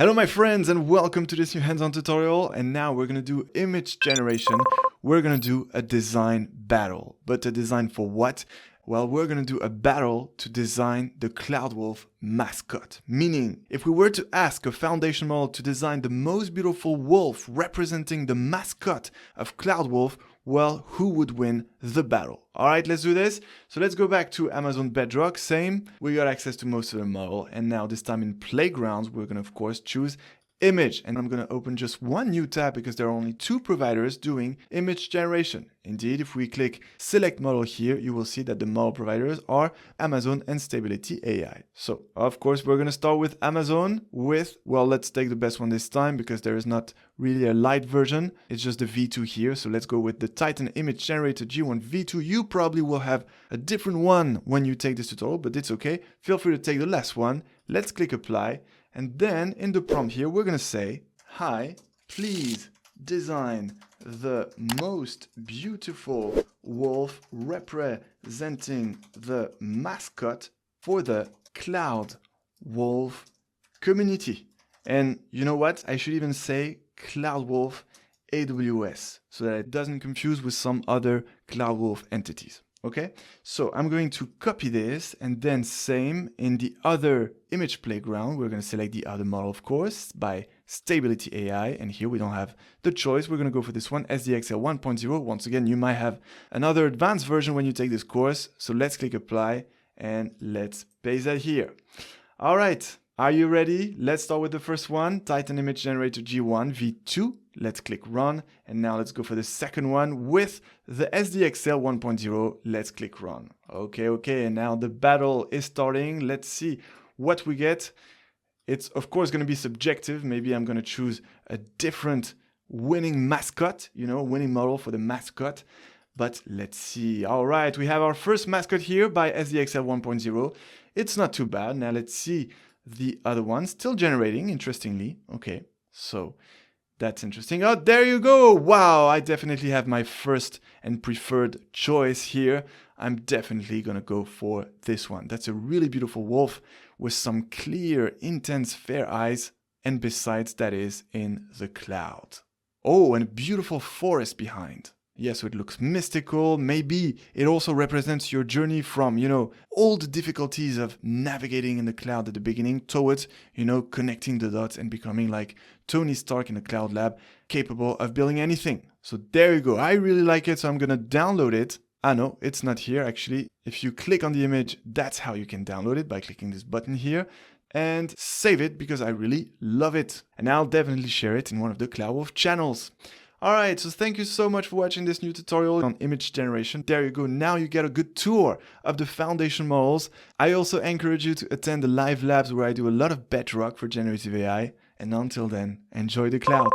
Hello my friends and welcome to this new hands-on tutorial, and now we're going to do image generation. We're going to do a design battle. But a design for what? Well, we're going to do a battle to design the CloudWolf mascot. Meaning, if we were to ask a foundation model to design the most beautiful wolf representing the mascot of CloudWolf, well, who would win the battle? All right, let's do this. So let's go back to Amazon Bedrock. Same, we got access to most of the model. And now this time in Playgrounds, we're going to, of course, choose image. And I'm going to open just one new tab because there are only two providers doing image generation. Indeed, if we click select model here, you will see that the model providers are Amazon and Stability AI. So of course, we're going to start with Amazon with, well, let's take the best one this time because there is not really a light version. It's just the V2 here. So let's go with the Titan Image Generator G1 V2. You probably will have a different one when you take this tutorial, but it's okay. Feel free to take the last one. Let's click apply. And then in the prompt here, we're going to say, hi, please design the most beautiful wolf representing the mascot for the CloudWolf community. And you know what? I should even say CloudWolf AWS so that it doesn't confuse with some other CloudWolf entities. Okay, so I'm going to copy this and then same in the other image playground. We're going to select the other model, of course, by Stability AI. And here we don't have the choice. We're going to go for this one, SDXL 1.0. Once again, you might have another advanced version when you take this course. So let's click apply and let's paste that here. All right. Are you ready? Let's start with the first one, Titan Image Generator G1 V2. Let's click run. And now let's go for the second one with the SDXL 1.0. Let's click run. Okay. And now the battle is starting. Let's see what we get. It's of course going to be subjective. Maybe I'm going to choose a different winning mascot, winning model for the mascot. But let's see. All right, we have our first mascot here by SDXL 1.0. It's not too bad. Now let's see the other one, still generating, interestingly. Okay, so that's interesting. Oh, there you go. Wow, I definitely have my first and preferred choice here. I'm definitely going to go for this one. That's a really beautiful wolf with some clear, intense, fair eyes. And besides, that is in the cloud. Oh, and a beautiful forest behind. Yes, so it looks mystical. Maybe it also represents your journey from, all the difficulties of navigating in the cloud at the beginning towards, connecting the dots and becoming like Tony Stark in the cloud lab, capable of building anything. So there you go. I really like it, so I'm going to download it. Ah, no, it's not here, actually. If you click on the image, that's how you can download it, by clicking this button here. And save it because I really love it. And I'll definitely share it in one of the CloudWolf channels. Alright, so thank you so much for watching this new tutorial on image generation. There you go, now you get a good tour of the foundation models. I also encourage you to attend the live labs where I do a lot of Bedrock for generative AI. And until then, enjoy the cloud.